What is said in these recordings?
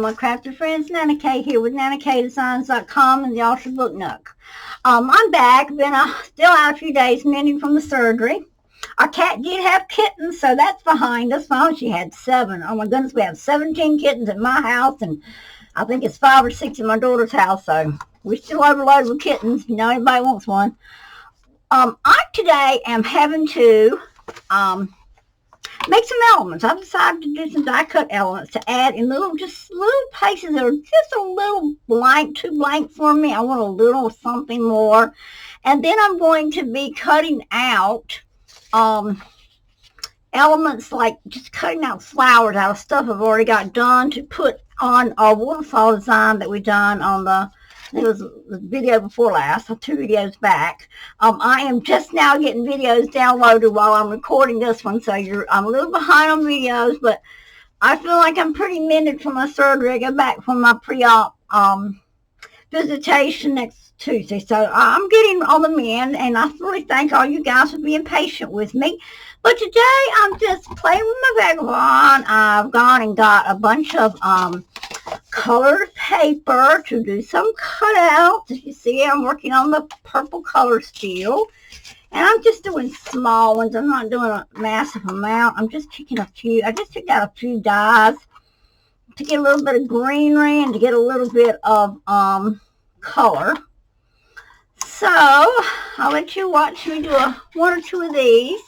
my crafty friends, Nana K here with NanaKDesigns.com and the Ultra Book Nook. I'm back. Been still out a few days mending from the surgery. Our cat did have kittens, so that's behind us. Well, she had 7. Oh my goodness, we have 17 kittens at my house, and I think it's 5 or 6 at my daughter's house. So we're still overloaded with kittens. If you know anybody wants one. I today am having to make some elements. I've decided to do some die cut elements to add in little places that are just a little blank, too blank for me. I want a little something more. And then I'm going to be cutting out elements, like just cutting out flowers out of stuff I've already got done to put on our waterfall design that we done on it was the video before last, 2 videos back. I am just now getting videos downloaded while I'm recording this one, so I'm a little behind on videos, but I feel like I'm pretty mended from my surgery. I got back from my pre-op visitation next Tuesday, so I'm getting on the mend, and I really thank all you guys for being patient with me. But today I'm just playing with my Vagabond. I've gone and got a bunch of colored paper to do some cutouts. As you see, I'm working on the purple color still, and I'm just doing small ones. I'm not doing a massive amount. I'm just picking a few. I just picked out a few dies to get a little bit of greenery and to get a little bit of color. So I'll let you watch me do 1 or 2 of these.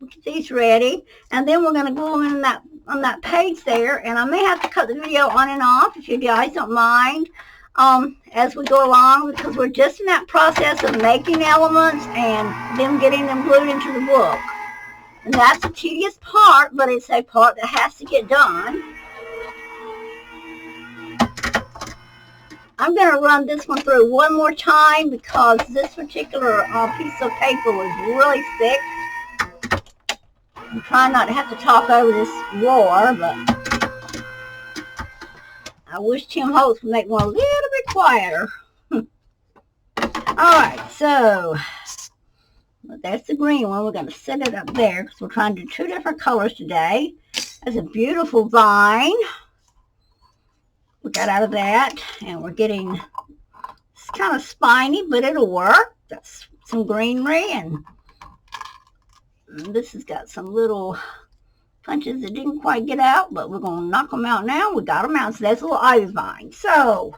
Get these ready, and then we're going to go in on that page there, and I may have to cut the video on and off if you guys don't mind as we go along, because we're just in that process of making elements and them getting them glued into the book. And that's a tedious part, but it's a part that has to get done. I'm going to run this one through one more time because this particular piece of paper was really thick. I'm trying not to have to talk over this roar, but I wish Tim Holtz would make one a little bit quieter. Alright, so that's the green one. We're going to set it up there because we're trying to do 2 different colors today. That's a beautiful vine we got out of that, and we're getting, it's kind of spiny, but it'll work. That's some greenery, and this has got some little punches that didn't quite get out, but we're going to knock them out now. We got them out. So that's a little ivy vine. So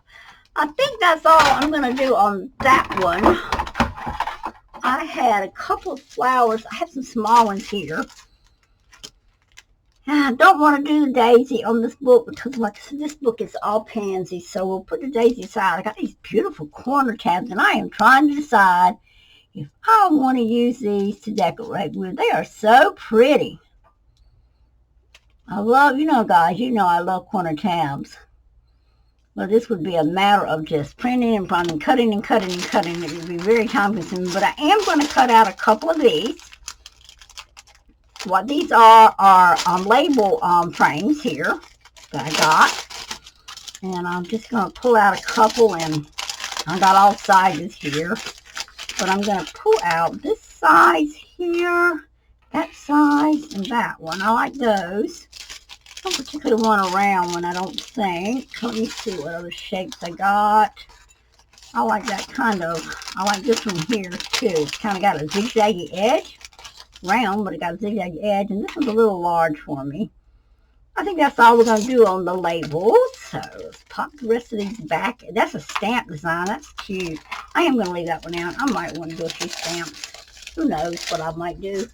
I think that's all I'm going to do on that one. I had a couple of flowers. I have some small ones here. And I don't want to do the daisy on this book because, like I said, this book is all pansies. So we'll put the daisy aside. I got these beautiful corner tabs, and I am trying to decide if I want to use these to decorate with. They are so pretty. I love, guys, I love corner tabs. Well, this would be a matter of just printing and cutting and cutting and cutting. It would be very time consuming. But I am going to cut out a couple of these. What these are label frames here that I got. And I'm just going to pull out a couple, and I got all sizes here. But I'm going to pull out this size here, that size, and that one. I like those. I don't particularly want a round one, I don't think. Let me see what other shapes I got. I like that I like this one here too. It's kind of got a zigzaggy edge. Round, but it got a zigzaggy edge. And this one's a little large for me. I think that's all we're going to do on the labels. So let's pop the rest of these back. That's a stamp design. That's cute. I am going to leave that one out. I might want to do a few stamps. Who knows what I might do.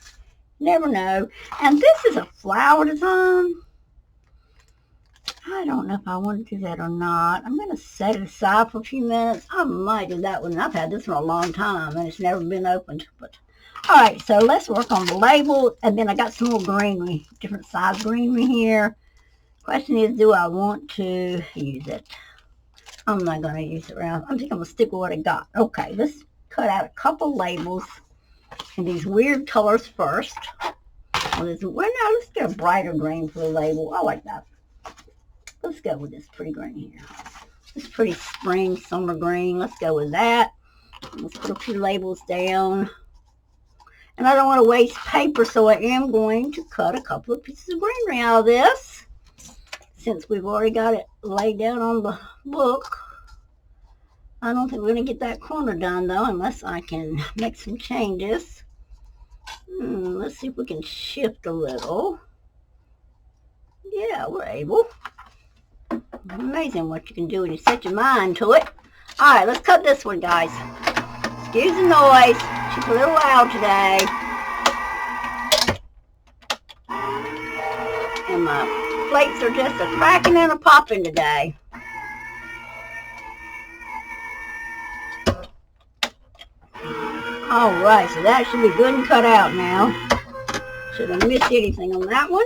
Never know. And this is a flower design. I don't know if I want to do that or not. I'm going to set it aside for a few minutes. I might do that one. I've had this one a long time, and it's never been opened. But alright, so let's work on the label, and then I got some more greenery, different size greenery here. Question is, do I want to use it? I'm not going to use it around. I think I'm going to stick with what I got. Okay, let's cut out a couple labels in these weird colors first. Well, let's get a brighter green for the label. I like that. Let's go with this pretty green here. This pretty spring, summer green. Let's go with that. Let's put a few labels down. And I don't want to waste paper, so I am going to cut a couple of pieces of greenery out of this. since we've already got it laid down on the book. I don't think we're going to get that corner done, though, unless I can make some changes. Let's see if we can shift a little. Yeah, we're able. Amazing what you can do when you set your mind to it. All right, let's cut this one, guys. Excuse the noise. She's a little loud today. And my plates are just a cracking and a popping today. All right, so that should be good and cut out now. Shouldn't have missed anything on that one.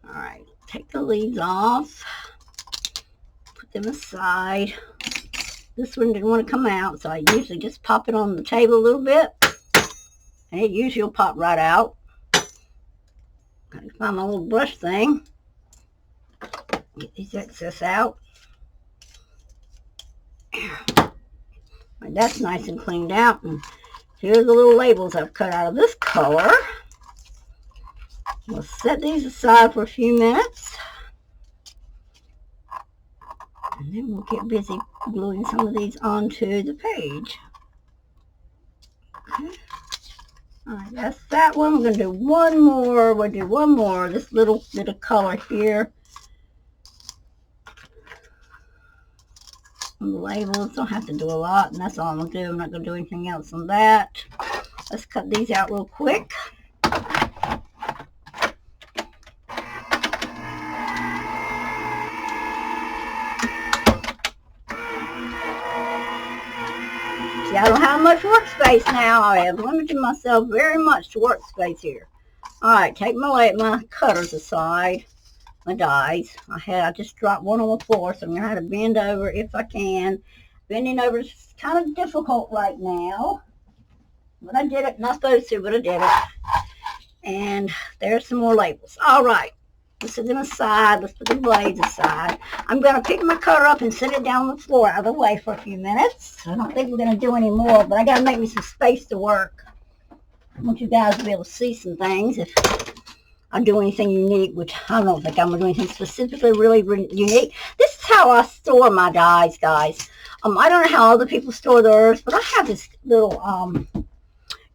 All right, take the leaves off. Put them aside. This one didn't want to come out, so I usually just pop it on the table a little bit. And it usually will pop right out. Gotta find my little brush thing. Get these excess out. Right, that's nice and cleaned out. And here's the little labels I've cut out of this color. We'll set these aside for a few minutes. And then we'll get busy gluing some of these onto the page. Okay. Alright, that's that one. We're going to do one more. We'll do one more. This little bit of color here. On the labels. Don't have to do a lot, and that's all I'm going to do. I'm not going to do anything else on that. Let's cut these out real quick. See, I don't have much workspace now. I have limited myself very much to workspace here. Alright, take my cutters aside. My dies. I just dropped one on the floor, so I'm going to have to bend over if I can. Bending over is kind of difficult right now. But I did it. Not supposed to, but I did it. And there's some more labels. Alright. Let's set them aside. Let's put the blades aside. I'm going to pick my cutter up and set it down on the floor out of the way for a few minutes. I don't think we're going to do any more, but I got to make me some space to work. I want you guys to be able to see some things if I do anything unique, which I don't think I'm going to do anything specifically really unique. This is how I store my dies, guys. I don't know how other people store theirs, but I have this little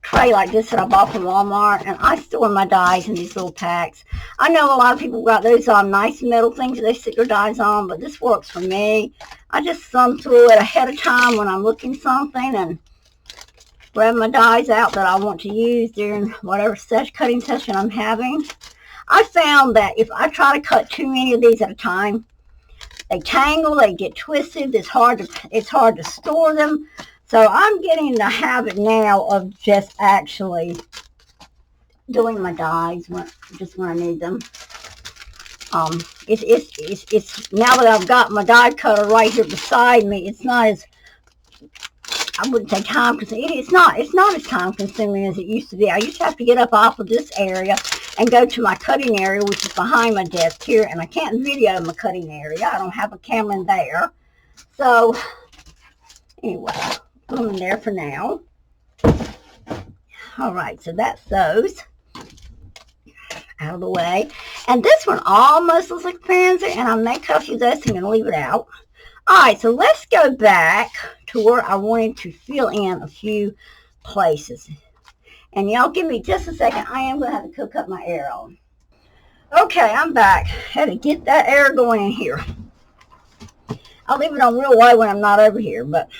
tray like this that I bought from Walmart, and I store my dies in these little packs. I know a lot of people got those nice metal things that they stick their dies on, but this works for me. I just thumb through it ahead of time when I'm looking something and grab my dies out that I want to use during whatever cutting session I'm having. I found that if I try to cut too many of these at a time, they tangle, they get twisted, it's hard to store them. So I'm getting the habit now of just actually doing my dies just when I need them. It's now that I've got my die cutter right here beside me, it's not as, I wouldn't say time consuming. It's not as time consuming as it used to be. I used to have to get up off of this area and go to my cutting area, which is behind my desk here, and I can't video my cutting area. I don't have a camera in there. So anyway, put them in there for now. All right, so that's those out of the way. And this one almost looks like a pansy, and I may cut you this and going to leave it out. All right, so let's go back to where I wanted to fill in a few places. And y'all give me just a second. I am going to have to cook up my air on. Okay, I'm back. Had to get that air going in here. I'll leave it on real wide when I'm not over here. But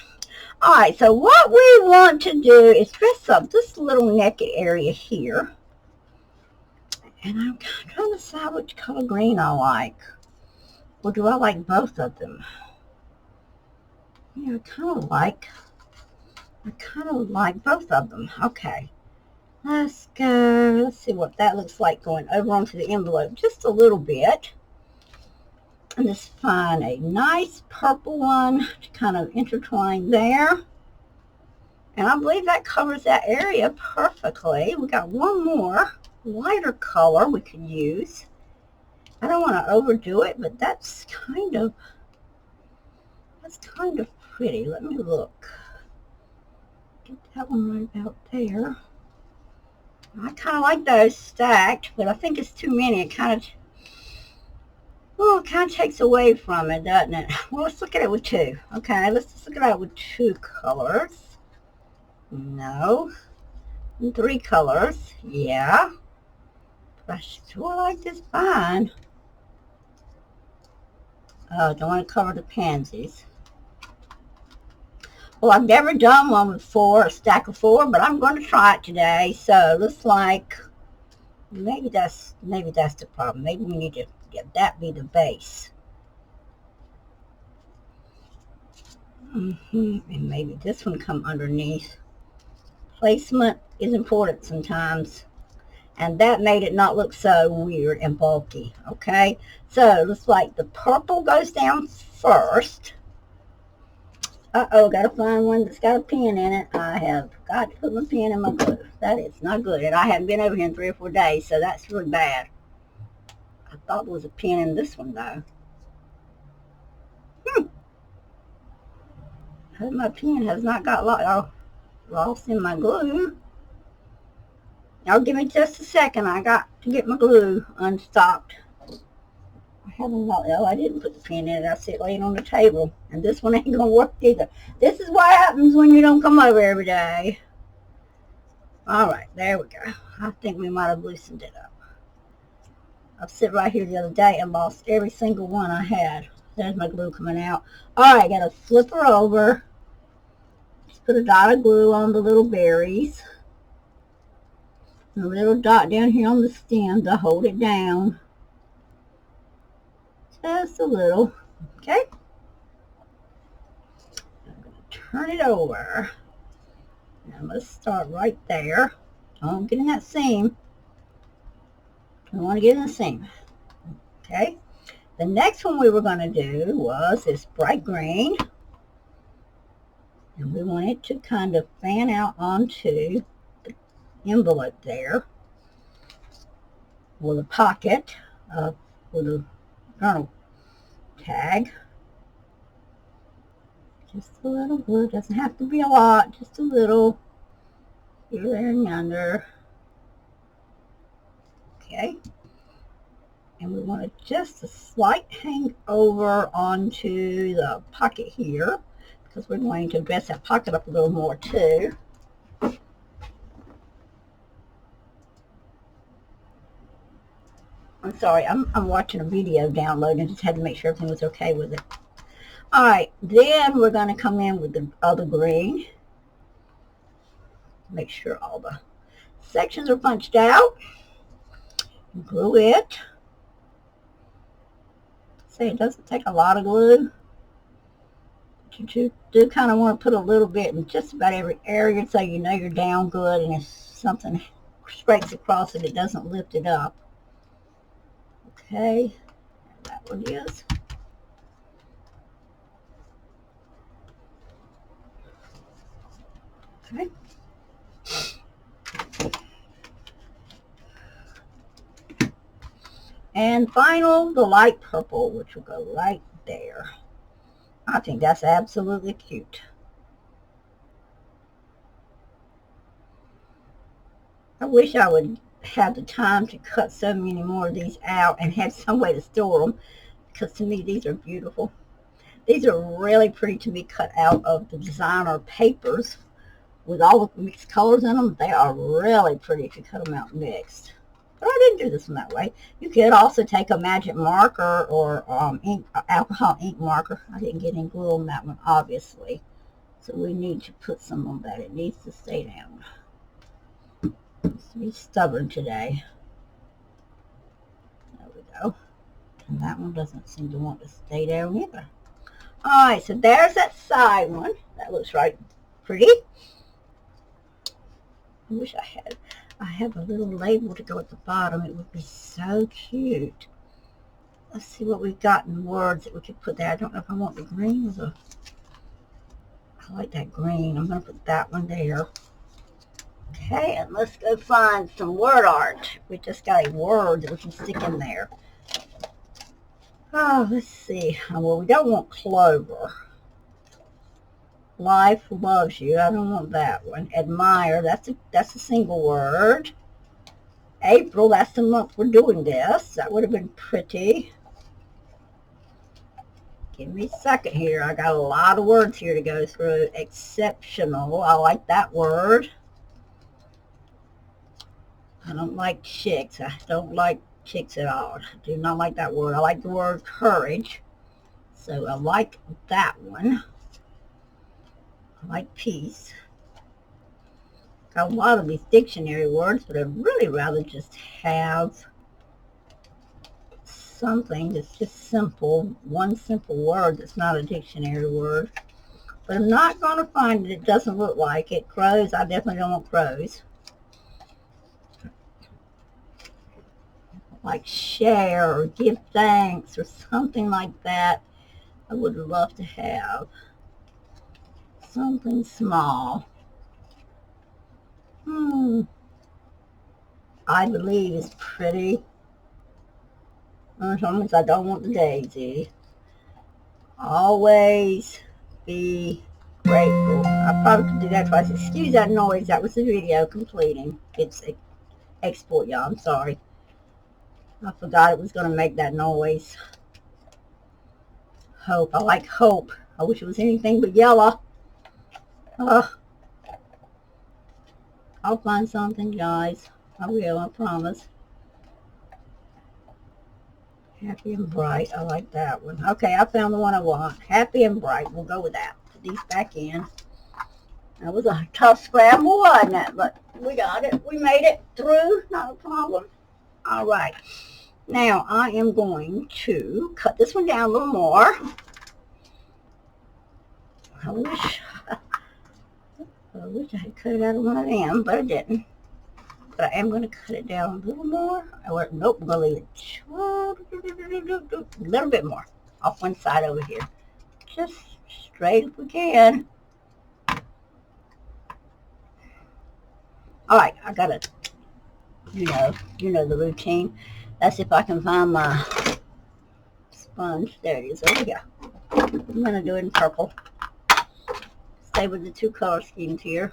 all right, so what we want to do is dress up this little naked area here. And I'm trying to decide which color green I like. Or do I like both of them? Yeah, I kind of like both of them. Okay. Let's go. Let's see what that looks like going over onto the envelope just a little bit. And just find a nice purple one to kind of intertwine there. And I believe that covers that area perfectly. We got one more lighter color we could use. I don't want to overdo it, but that's kind of pretty. Let me look. Get that one right about there. I kind of like those stacked, but I think it's too many. It kind of, well, it kind of takes away from it, doesn't it? Well, let's look at it with two. Okay, let's just look at it with two colors. No. And three colors. Yeah. But I sure like this vine. Oh, don't want to cover the pansies. Well, I've never done one with four, a stack of four, but I'm going to try it today. So it looks like maybe that's the problem. Maybe we need to get that be the base. And maybe this one come underneath. Placement is important sometimes. And that made it not look so weird and bulky. Okay, so it looks like the purple goes down first. Uh-oh, gotta find one that's got a pin in it. I have got to put my pin in my glue. That is not good. And I haven't been over here in 3 or 4 days, so that's really bad. I thought there was a pin in this one, though. My pin has not got lost in my glue. Now give me just a second. I got to get my glue unstopped. I haven't got, oh, I didn't put the pin in it. I see it laying on the table. And this one ain't going to work either. This is what happens when you don't come over every day. All right, there we go. I think we might have loosened it up. I sit right here the other day and lost every single one I had. There's my glue coming out. All right, got to flip her over. Just put a dot of glue on the little berries. And a little dot down here on the stem to hold it down. Just a little. Okay. I'm going to turn it over. Now let's start right there. Don't get in that seam. Don't want to get in the seam. Okay. The next one we were going to do was this bright green. And we want it to kind of fan out onto the envelope there with a pocket with a journal tag. Just a little glue. Doesn't have to be a lot. Just a little here, there, and yonder. Okay. And we want just a slight hang over onto the pocket here because we're going to dress that pocket up a little more too. I'm sorry, I'm watching a video downloading. Just had to make sure everything was okay with it. All right, then we're going to come in with the other green. Make sure all the sections are punched out. Glue it. See, it doesn't take a lot of glue. But you do kind of want to put a little bit in just about every area so you know you're down good, and if something scrapes across it, it doesn't lift it up. Okay, that one is. Okay. And final, the light purple, which will go right there. I think that's absolutely cute. I wish I would have the time to cut so many more of these out and have some way to store them, because to me these are beautiful. These are really pretty to be cut out of the designer papers with all the mixed colors in them. They are really pretty if you cut them out mixed. But I didn't do this one that way. You could also take a magic marker or alcohol ink marker. I didn't get any glue on that one, obviously. So we need to put some on that. It needs to stay down. It's to be stubborn today. There we go. And that one doesn't seem to want to stay down either. Alright, so there's that side one. That looks right pretty. I wish I have a little label to go at the bottom. It would be so cute. Let's see what we've got in words that we could put there. I don't know if I want the green or the... I like that green. I'm going to put that one there. Okay, and let's go find some word art. We just got a word that we can stick in there. Oh, let's see. Well, we don't want clover. Life loves you. I don't want that one. Admire. That's a single word. April, that's the month we're doing this. That would have been pretty. Give me a second here. I got a lot of words here to go through. Exceptional. I like that word. I don't like chicks. I don't like chicks at all. I do not like that word. I like the word courage. So I like that one. I like peace. Got a lot of these dictionary words, but I'd really rather just have something that's just simple, one simple word that's not a dictionary word. But I'm not going to find it. It doesn't look like it. Crows, I definitely don't want crows. Like share or give thanks or something like that. I would love to have something small. I believe is pretty. As long as I don't want the daisy. Always be grateful. I probably could do that twice. Excuse that noise. That was the video completing. It's export, y'all. I'm sorry. I forgot it was going to make that noise. Hope. I like hope. I wish it was anything but yellow. I'll find something, guys. I will, I promise. Happy and bright. I like that one. Okay, I found the one I want. Happy and bright. We'll go with that. Put these back in. That was a tough scramble, wasn't it? But we got it. We made it through. Not a problem. All right. Now, I am going to cut this one down a little more. I wish I had cut it out of one of them, but I didn't. But I am going to cut it down a little more. Nope, I'm going to leave it a little bit more off one side over here. Just straight if we can. All right, I got it. You know the routine. That's if I can find my sponge. There it is over here. I'm going to do it in purple. Stay with the two color schemes here.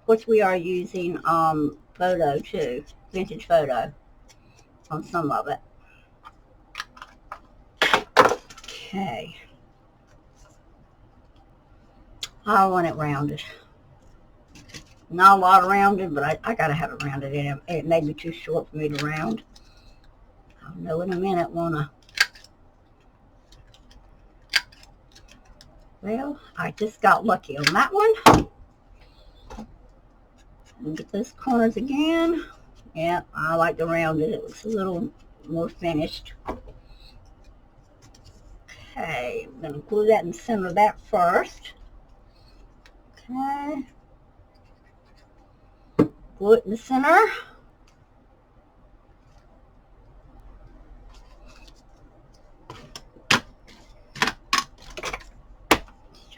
Of course, we are using photo too, vintage photo on some of it. Okay. I want it rounded. Not a lot rounded, but I gotta have it rounded in. It may be too short for me to round. I'll know in a minute, won't I? Well, I just got lucky on that one. And get those corners again. Yeah, I like to round it. It looks a little more finished. Okay, I'm going to glue that in the center of that first. Okay. Glue it in the center.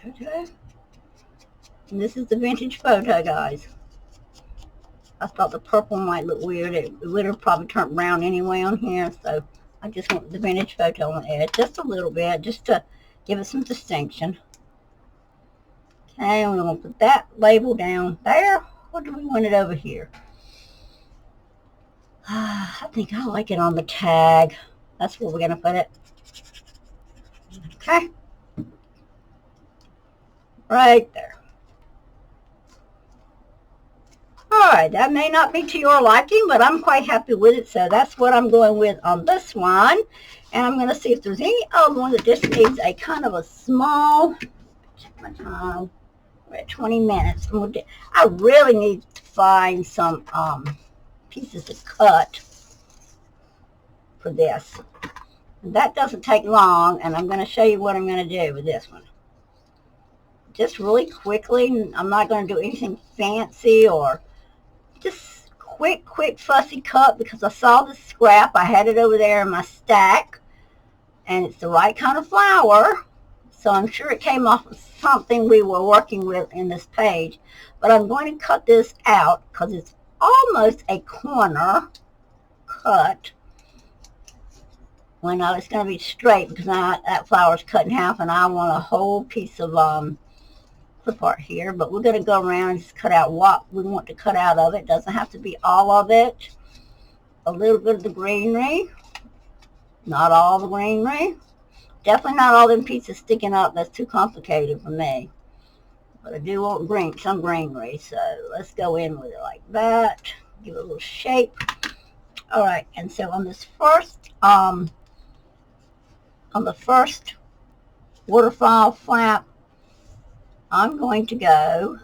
Okay. And this is the vintage photo, guys. I thought the purple might look weird. It would have probably turned brown anyway on here, so I just want the vintage photo on the edge just a little bit, just to give it some distinction. Okay, I'm going to put that label down there. What do we want it over here? I think I like it on the tag. That's where we're going to put it. Okay. Right there. Alright, that may not be to your liking, but I'm quite happy with it, so that's what I'm going with on this one. And I'm going to see if there's any other one that just needs a kind of a small, check my time, we're at 20 minutes. I really need to find some pieces to cut for this. And that doesn't take long, and I'm going to show you what I'm going to do with this one. Just really quickly, I'm not going to do anything fancy or just quick fussy cut, because I saw the scrap. I had it over there in my stack, and it's the right kind of flower, so I'm sure it came off of something we were working with in this page. But I'm going to cut this out because it's almost a corner cut. Well, no, it's going to be straight because that flower's cut in half, and I want a whole piece of clip art here, but we're going to go around and just cut out what we want to cut out of it. Doesn't have to be all of it. A little bit of the greenery, not all the greenery. Definitely not all them pieces sticking up. That's too complicated for me. But I do want some greenery, so let's go in with it like that. Give it a little shape. All right, and so on this first, on the first waterfall flap, I'm going to go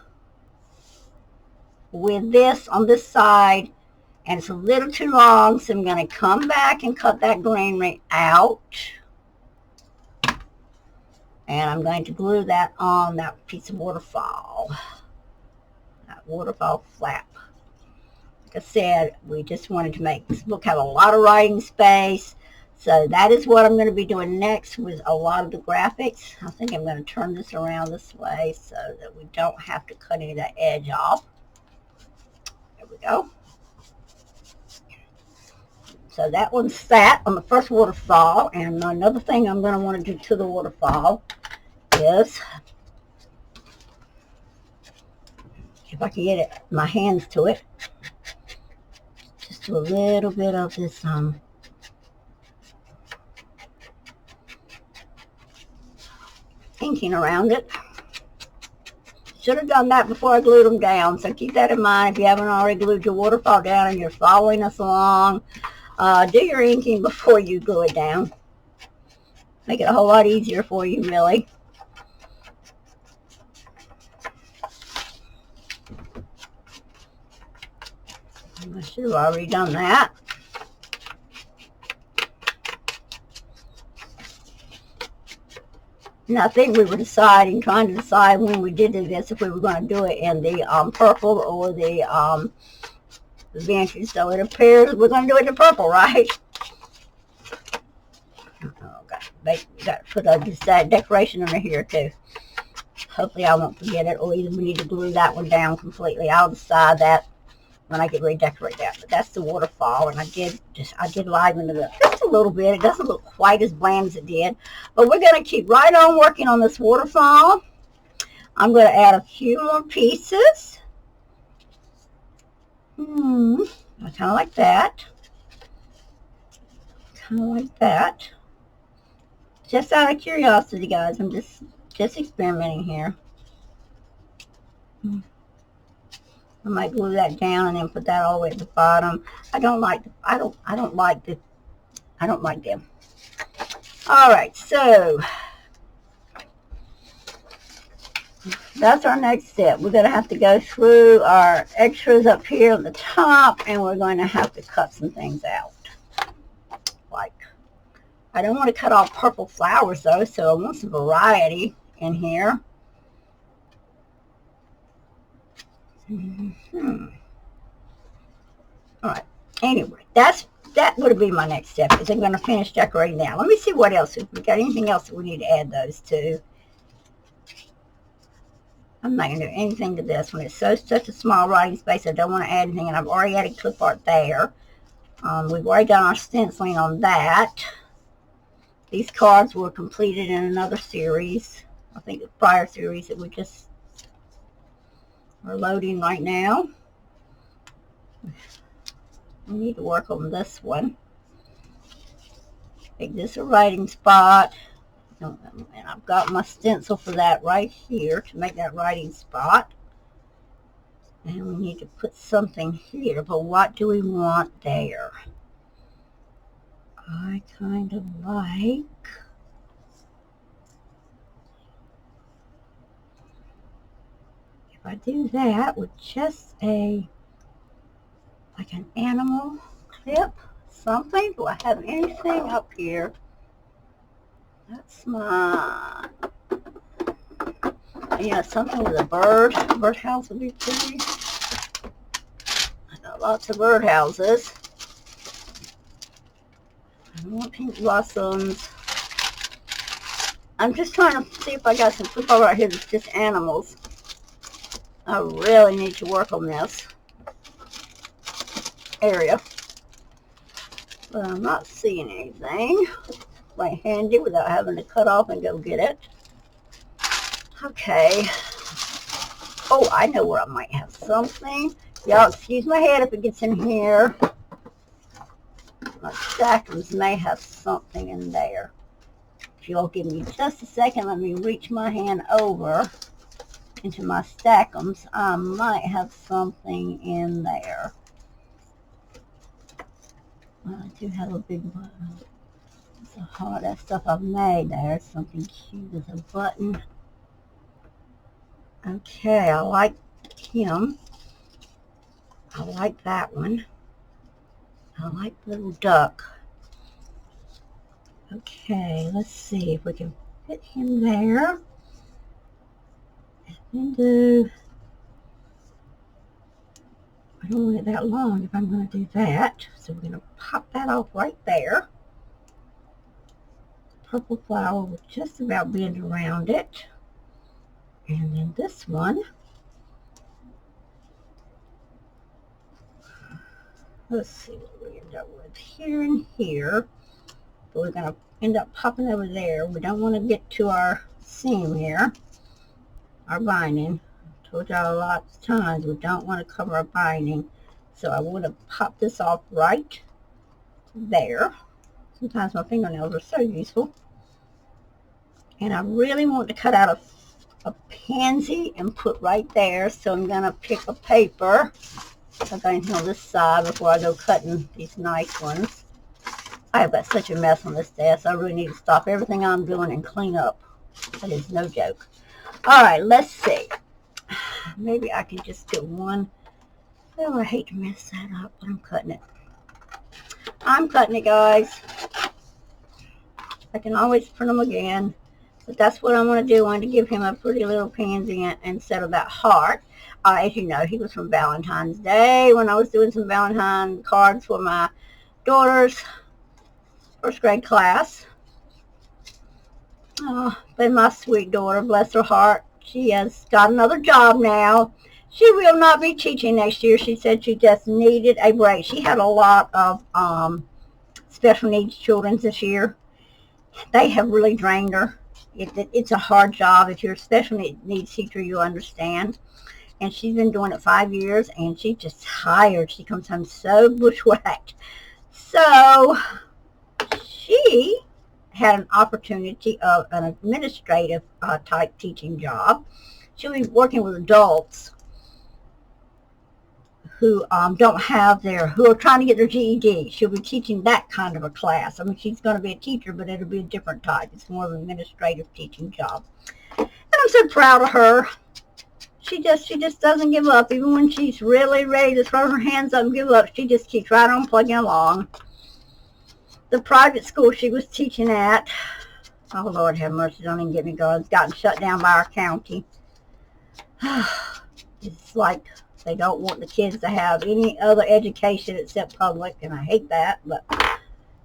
with this on this side, and it's a little too long, so I'm going to come back and cut that greenery out. And I'm going to glue that on that piece of waterfall, that waterfall flap. Like I said, we just wanted to make this book have a lot of writing space. So that is what I'm going to be doing next with a lot of the graphics. I think I'm going to turn this around this way so that we don't have to cut any of that edge off. There we go. So that one's sat on the first waterfall, and another thing I'm going to want to do to the waterfall is, if I can get my hands to it, just do a little bit of this inking around it. Should have done that before I glued them down, so keep that in mind if you haven't already glued your waterfall down and you're following us along. Do your inking before you glue it down. Make it a whole lot easier for you, really. I should have already done that. And I think we were trying to decide when we did this, if we were going to do it in the purple or the vintage. So it appears we're going to do it in the purple, right? Oh, got to put a decoration under here too. Hopefully I won't forget it, or either we need to glue that one down completely. I'll decide that when I get ready to decorate that. But that's the waterfall, and I did liven it up just a little bit. It doesn't look quite as bland as it did, but we're going to keep right on working on this waterfall. I'm going to add a few more pieces. Kind of like that. Kind of like that. Just out of curiosity, guys, I'm just experimenting here. I might glue that down and then put that all the way at the bottom. I don't like them. All right, so that's our next step. We're going to have to go through our extras up here on the top, and we're going to have to cut some things out. Like, I don't want to cut all purple flowers though, so I want some variety in here. All right. Anyway, that would be my next step, is I'm going to finish decorating that. Let me see what else. If we got anything else that we need to add those to. I'm not going to do anything to this one. It's such a small writing space. I don't want to add anything, and I've already added clip art there. We've already done our stenciling on that. These cards were completed in another series. I think the prior series that we just are loading right now. We need to work on this one. Make this a writing spot. And I've got my stencil for that right here to make that writing spot. And we need to put something here, but what do we want there? I kind of like, if I do that with just like an animal clip, something. Do I have anything up here? That's my, something with a birdhouse would be pretty. I got lots of birdhouses. I want pink blossoms. I'm just trying to see if I got some clip art right here that's just animals. I really need to work on this area, but I'm not seeing anything quite handy without having to cut off and go get it. Okay, Oh, I know where I might have something. Y'all excuse my head if it gets in here. My stackums may have something in there. If you'll give me just a second, let me reach my hand over into my stackums. I might have something in there. I do have a big button. So all that stuff I've made there. Something cute as a button. Okay, I like him. I like that one. I like the little duck. Okay, let's see if we can fit him there. And then I don't want it that long if I'm going to do that. So we're going to pop that off right there. Purple flower will just about bend around it. And then this one, let's see what we end up with here and here. But we're going to end up popping over there. We don't want to get to our seam here, our binding. I told y'all lots of times we don't want to cover our binding. So I want to pop this off right there. Sometimes my fingernails are so useful. And I really want to cut out a pansy and put right there. So I'm going to pick a paper. I got anything on this side before I go cutting these nice ones. I have got such a mess on this desk. I really need to stop everything I'm doing and clean up. That is no joke. All right, let's see. Maybe I can just get one. Oh, I hate to mess that up, but I'm cutting it. I'm cutting it, guys. I can always print them again. But that's what I'm going to do. I want to give him a pretty little pansy instead of that heart. As you know, he was from Valentine's Day when I was doing some Valentine cards for my daughter's first grade class. Oh, but my sweet daughter, bless her heart, she has got another job now. She will not be teaching next year. She said she just needed a break. She had a lot of special needs children this year. They have really drained her. It's a hard job. If you're a special needs teacher, you understand. And she's been doing it 5 years, and she's just tired. She comes home so bushwhacked. So she had an opportunity of an administrative type teaching job. She'll be working with adults who don't have who are trying to get their GED. She'll be teaching that kind of a class. I mean, she's going to be a teacher, but it'll be a different type. It's more of an administrative teaching job. And I'm so proud of her. She just doesn't give up. Even when she's really ready to throw her hands up and give up, she just keeps right on plugging along. The private school she was teaching at, oh Lord have mercy, don't even get me going, it's gotten shut down by our county. It's like they don't want the kids to have any other education except public, and I hate that, but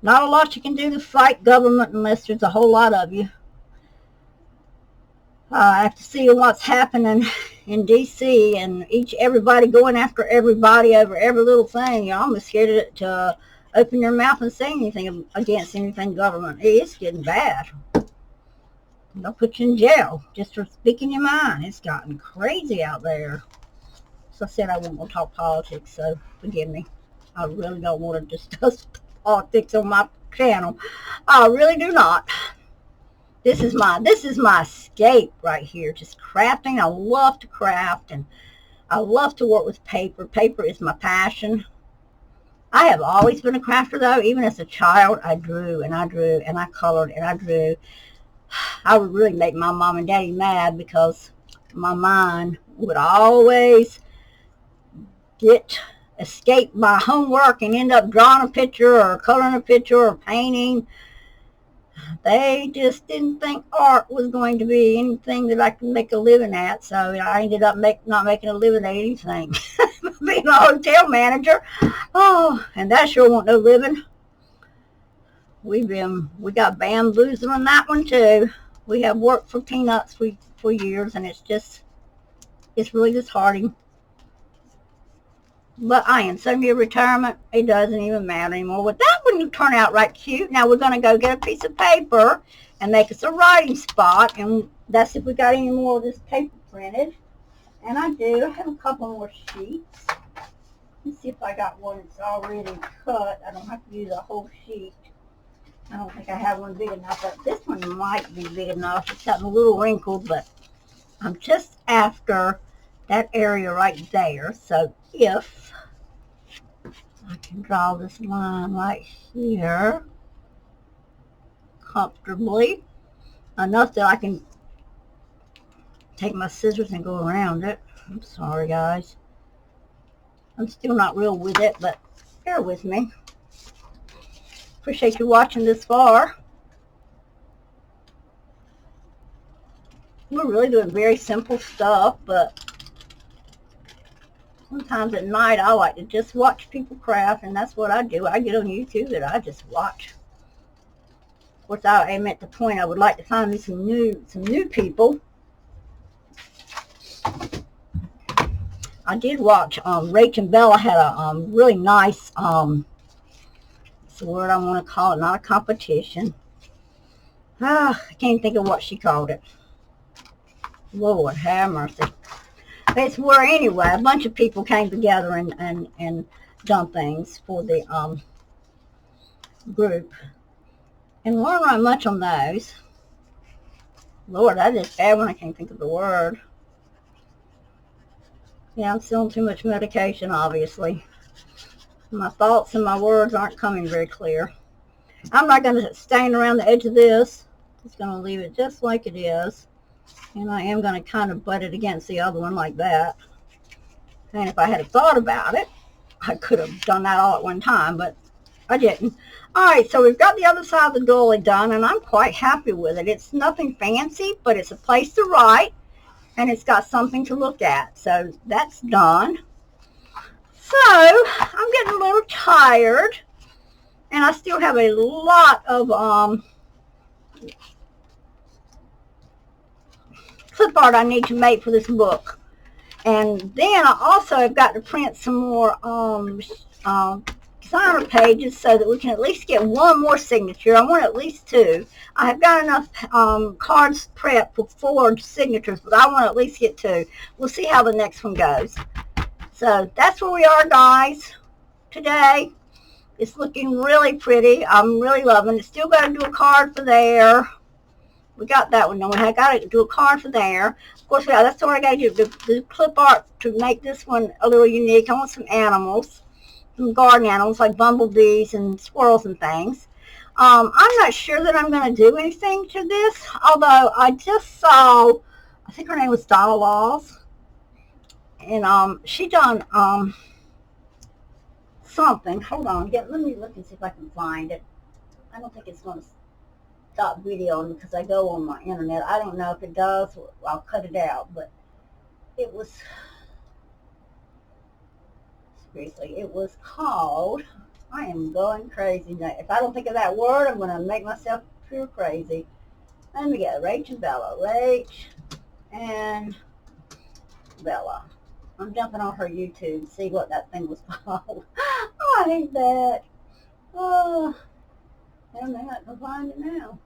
not a lot you can do to fight government unless there's a whole lot of you. After seeing what's happening in D.C. and everybody going after everybody over every little thing, you're almost scared to open your mouth and say anything against anything government. It's getting bad. They'll put you in jail just for speaking your mind. It's gotten crazy out there. So I said I won't go talk politics, so forgive me. I really don't want to discuss politics on my channel. I really do not. This is my escape right here, just crafting. I love to craft, and I love to work with paper. Paper is my passion. I have always been a crafter, though. Even as a child, I drew, and I drew, and I colored, and I drew. I would really make my mom and daddy mad because my mind would always escape my homework and end up drawing a picture or coloring a picture or painting. They just didn't think art was going to be anything that I could make a living at, so I ended up not making a living at anything. Being a hotel manager. Oh, and that sure wasn't no living. We got bamboozled on that one too. We have worked for peanuts for years, and it's really disheartening. But I am so near retirement, it doesn't even matter anymore. Well, that one turned out right cute. Now we're going to go get a piece of paper and make us a writing spot. And that's if we got any more of this paper printed. And I do. I have a couple more sheets. Let's see if I got one that's already cut. I don't have to use a whole sheet. I don't think I have one big enough, but this one might be big enough. It's gotten a little wrinkled, but I'm just after that area right there. So if I can draw this line right here comfortably, enough that I can take my scissors and go around it. I'm sorry, guys. I'm still not real with it, but bear with me. Appreciate you watching this far. We're really doing very simple stuff, but sometimes at night I like to just watch people craft, and that's what I do. I get on YouTube and I just watch. Of course, I am at the point I would like to find me some new people. I did watch Rach and Bella had a really nice what's the word I want to call it, not a competition. I can't think of what she called it. Lord have mercy. It's where anyway a bunch of people came together and done things for the group, and learned right much on those. Lord, that is bad when I can't think of the word. Yeah, I'm still on too much medication, obviously. My thoughts and my words aren't coming very clear. I'm not going to stand around the edge of this. Just going to leave it just like it is. And I am going to kind of butt it against the other one like that. And if I had thought about it, I could have done that all at one time, but I didn't. Alright, so we've got the other side of the doily done, and I'm quite happy with it. It's nothing fancy, but it's a place to write, and it's got something to look at. So that's done. So I'm getting a little tired, and I still have a lot of clip art I need to make for this book. And then I also have got to print some more designer pages so that we can at least get one more signature. I want at least 2. I have got enough cards prepped for 4 signatures, but I want to at least get 2. We'll see how the next one goes. So that's where we are, guys, today. It's looking really pretty. I'm really loving it. Still got to do a card for there. We got that one. I got to do a card for there. Of course, yeah, that's what I got to do. The clip art to make this one a little unique. I want some animals, some garden animals like bumblebees and squirrels and things. I'm not sure that I'm going to do anything to this, although I just saw, I think her name was Donna Laws, and she done something. Hold on, let me look and see if I can find it. I don't think it's going to stop videoing because I go on my internet. I don't know if it does. I'll cut it out, but it was, seriously, it was called, I am going crazy now. If I don't think of that word, I'm going to make myself pure crazy. Let me get Rach and Bella. Rach and Bella. I'm jumping on her YouTube to see what that thing was called. Oh, I hate that. Oh, I'm not going to find it now.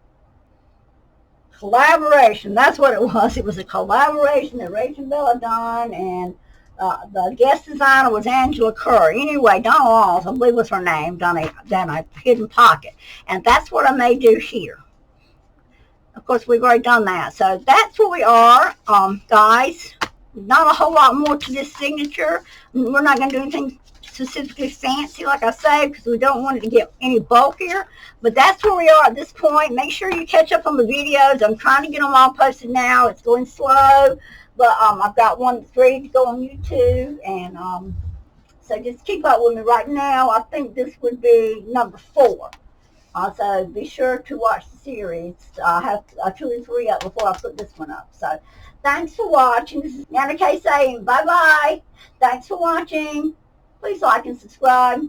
Collaboration. That's what it was. It was a collaboration that Rach and Bella done, and the guest designer was Angela Kerr. Anyway, Donna Laws, I believe was her name, done a hidden pocket. And that's what I may do here. Of course, we've already done that. So that's where we are, guys. Not a whole lot more to this signature. We're not going to do anything specifically fancy, like I say, because we don't want it to get any bulkier. But that's where we are at this point. Make sure you catch up on the videos. I'm trying to get them all posted now. It's going slow, but I've got one that's ready to go on YouTube, and so just keep up with me. Right now, I think this would be number 4. So be sure to watch the series. I have 2 or 3 up before I put this one up. So thanks for watching. This is Nana K saying bye-bye. Thanks for watching. Please like and subscribe.